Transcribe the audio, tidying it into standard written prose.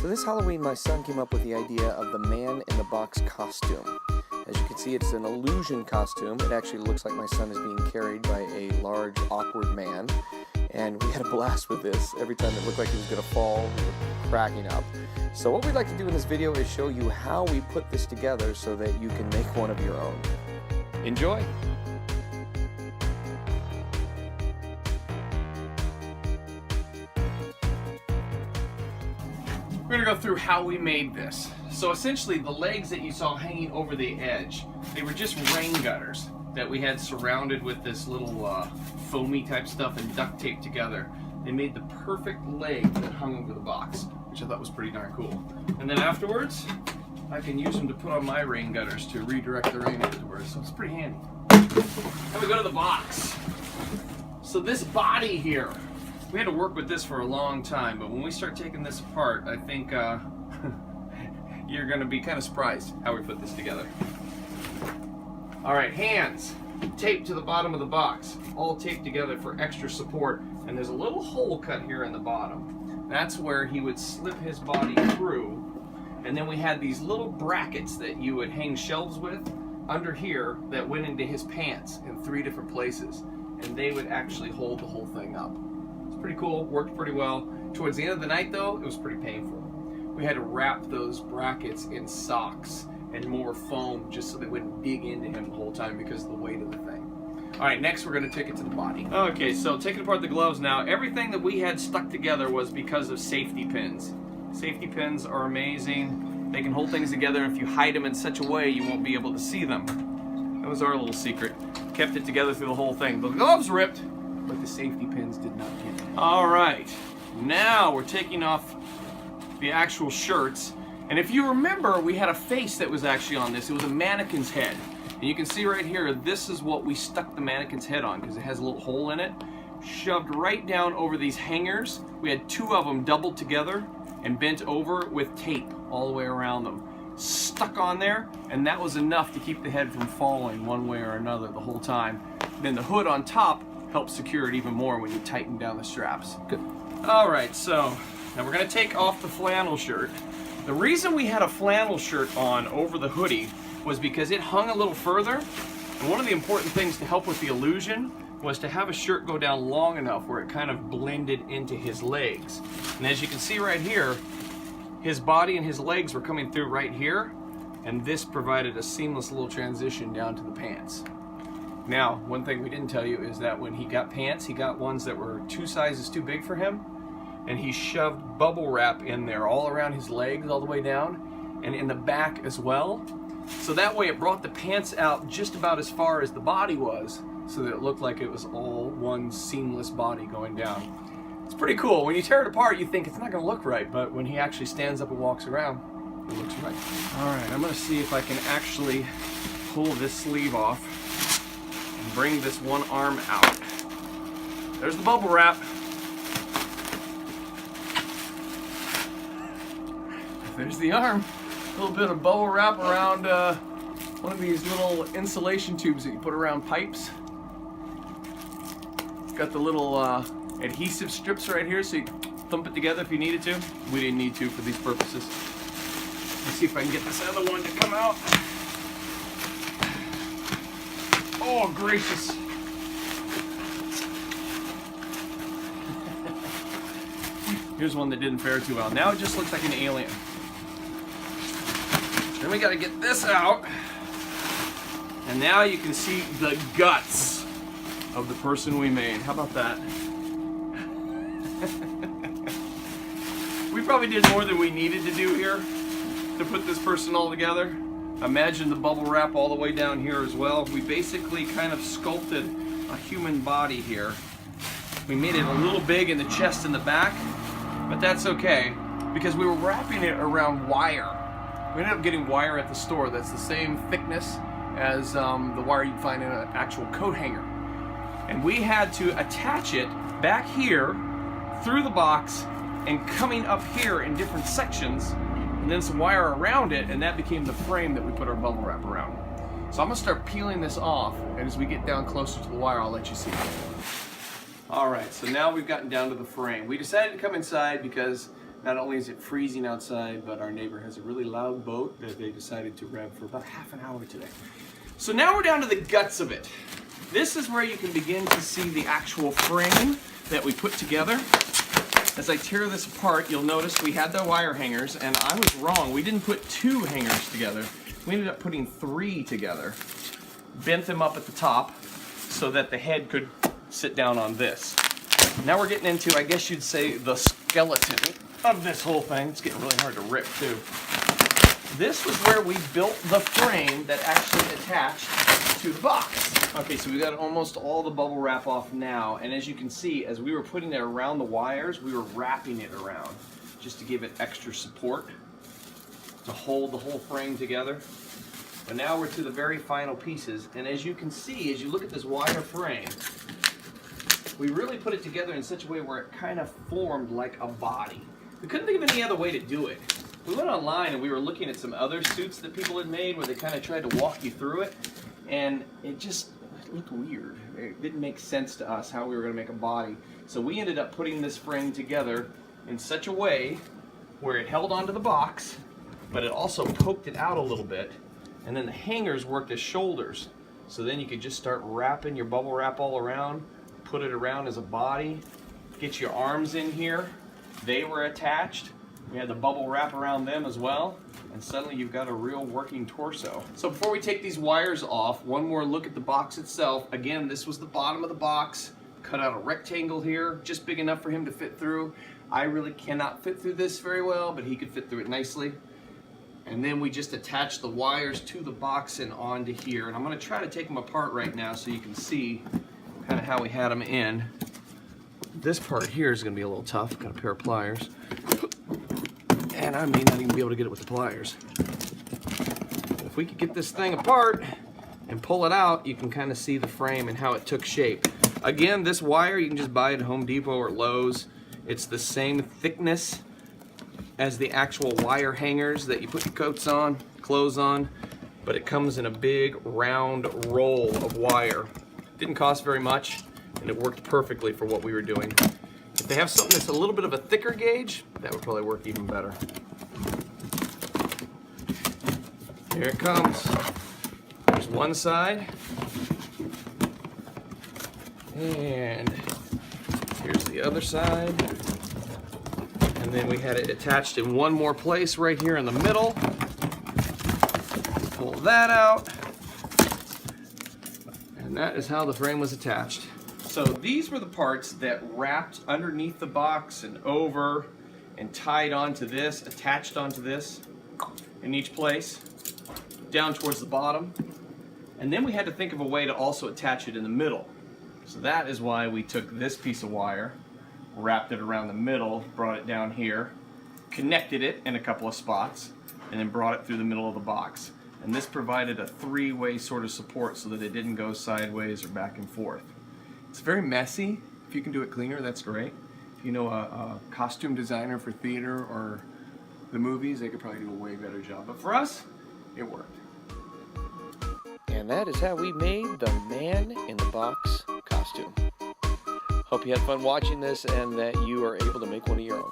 So this Halloween, my son came up with the idea of the man-in-the-box costume. As you can see, it's an illusion costume. It actually looks like my son is being carried by a large, awkward man. And we had a blast with this. Every time it looked like he was going to fall, we were cracking up. So what we'd like to do in this video is show you how we put this together so that you can make one of your own. Enjoy! We're going to go through how we made this. So essentially the legs that you saw hanging over the edge, they were just rain gutters that we had surrounded with this little foamy type stuff and duct taped together. They made the perfect leg that hung over the box, which I thought was pretty darn cool. And then afterwards, I can use them to put on my rain gutters to redirect the rain afterwards, so it's pretty handy. Then we go to the box. So this body here, we had to work with this for a long time, but when we start taking this apart, I think you're going to be kind of surprised how we put this together. Alright, hands taped to the bottom of the box, all taped together for extra support, and there's a little hole cut here in the bottom. That's where he would slip his body through, and then we had these little brackets that you would hang shelves with under here that went into his pants in 3 different places, and they would actually hold the whole thing up. It's pretty cool, worked pretty well. Towards the end of the night though, it was pretty painful. We had to wrap those brackets in socks and more foam just so they wouldn't dig into him the whole time because of the weight of the thing. Alright, next we're going to take it to the body. Okay, so taking apart the gloves now, everything that we had stuck together was because of safety pins. Safety pins are amazing. They can hold things together, and if you hide them in such a way, you won't be able to see them. That was our little secret. Kept it together through the whole thing. The gloves ripped, but the safety pins did not get it. Alright, now we're taking off the actual shirts. And if you remember, we had a face that was actually on this. It was a mannequin's head. And you can see right here, this is what we stuck the mannequin's head on because it has a little hole in it. Shoved right down over these hangers. We had 2 of them doubled together and bent over with tape all the way around them. Stuck on there, and that was enough to keep the head from falling one way or another the whole time. Then the hood on top helps secure it even more when you tighten down the straps. Good. Alright, so now we're going to take off the flannel shirt. The reason we had a flannel shirt on over the hoodie was because it hung a little further, and one of the important things to help with the illusion was to have a shirt go down long enough where it kind of blended into his legs. And as you can see right here, his body and his legs were coming through right here, and this provided a seamless little transition down to the pants. Now, one thing we didn't tell you is that when he got pants, he got ones that were 2 sizes too big for him, and he shoved bubble wrap in there all around his legs all the way down, and in the back as well. So that way it brought the pants out just about as far as the body was, so that it looked like it was all one seamless body going down. It's pretty cool. When you tear it apart, you think it's not going to look right, but when he actually stands up and walks around, it looks right. Alright, I'm going to see if I can actually pull this sleeve off and bring this one arm out. There's the bubble wrap. There's the arm. A little bit of bubble wrap around one of these little insulation tubes that you put around pipes. It's got the little adhesive strips right here so you can thump it together if you needed to. We didn't need to for these purposes. Let's see if I can get this other one to come out. Oh, gracious. Here's one that didn't fare too well. Now it just looks like an alien. Then we got to get this out, and now you can see the guts of the person we made. How about that? We probably did more than we needed to do here to put this person all together. Imagine the bubble wrap all the way down here as well. We basically kind of sculpted a human body here. We made it a little big in the chest and the back, but that's okay because we were wrapping it around wire. We ended up getting wire at the store that's the same thickness as the wire you'd find in an actual coat hanger. And we had to attach it back here through the box and coming up here in different sections, and then some wire around it, and that became the frame that we put our bubble wrap around. So I'm going to start peeling this off, and as we get down closer to the wire, I'll let you see it. Alright, so now we've gotten down to the frame. We decided to come inside because Not only is it freezing outside, but our neighbor has a really loud boat that they decided to rev for about half an hour today. So now we're down to the guts of it. This is where you can begin to see the actual frame that we put together. As I tear this apart, you'll notice we had the wire hangers, and I was wrong. We didn't put 2 hangers together. We ended up putting 3 together. Bent them up at the top so that the head could sit down on this. Now we're getting into, I guess you'd say, the skeleton of this whole thing. It's getting really hard to rip too. This was where we built the frame that actually attached to the box. Okay, so we got almost all the bubble wrap off now, and as you can see, as we were putting it around the wires, we were wrapping it around just to give it extra support to hold the whole frame together. But now we're to the very final pieces, and as you can see, as you look at this wire frame, we really put it together in such a way where it kind of formed like a body. We couldn't think of any other way to do it. We went online and we were looking at some other suits that people had made where they kind of tried to walk you through it, and it just looked weird. It didn't make sense to us how we were going to make a body. So we ended up putting this frame together in such a way where it held onto the box, but it also poked it out a little bit, and then the hangers worked as shoulders. So then you could just start wrapping your bubble wrap all around, put it around as a body, get your arms in here. They were attached. We had the bubble wrap around them as well, and suddenly you've got a real working torso. So before we take these wires off, one more look at the box itself. Again, this was the bottom of the box. Cut out a rectangle here, just big enough for him to fit through. I really cannot fit through this very well, but he could fit through it nicely. And then we just attach the wires to the box and onto here. And I'm gonna try to take them apart right now so you can see kind of how we had them in. This part here is gonna be a little tough. Got a pair of pliers. And I may not even be able to get it with the pliers. If we could get this thing apart and pull it out, you can kind of see the frame and how it took shape. Again, this wire, you can just buy it at Home Depot or Lowe's. It's the same thickness as the actual wire hangers that you put your coats on, clothes on, but it comes in a big round roll of wire. Didn't cost very much, and it worked perfectly for what we were doing. If they have something that's a little bit of a thicker gauge, that would probably work even better. Here it comes. There's one side. And here's the other side. And then we had it attached in one more place right here in the middle. Pull that out. And that is how the frame was attached. So these were the parts that wrapped underneath the box and over and tied onto this, attached onto this in each place, down towards the bottom. And then we had to think of a way to also attach it in the middle. So that is why we took this piece of wire, wrapped it around the middle, brought it down here, connected it in a couple of spots, and then brought it through the middle of the box. And this provided a 3-way sort of support so that it didn't go sideways or back and forth. It's very messy. If you can do it cleaner, that's great. If you know a costume designer for theater or the movies, they could probably do a way better job. But for us, it worked. And that is how we made the Man in the Box costume. Hope you had fun watching this and that you are able to make one of your own.